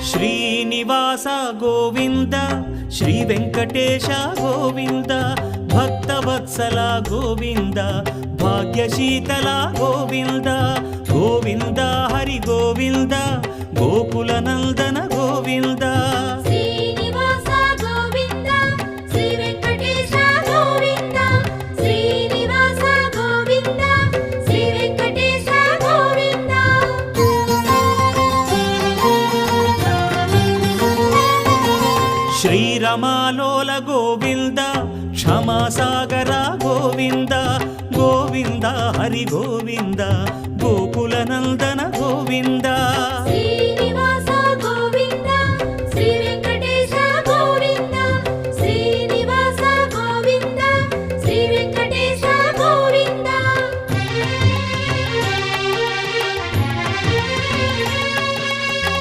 Srinivasa Govinda Shri Venkatesha Govinda Bhaktavatsala Govinda భాగ్యశీతల Govinda Govinda Hari Govinda Gokula Nandana Govinda Srinivasa Govinda Shri Venkatesha Govinda Srinivasa Govinda Shri Venkatesha Govinda శ్రీరమాలోల Govinda క్షమాసాగర Govinda Govinda Hari Govinda Gokula Nandana Govinda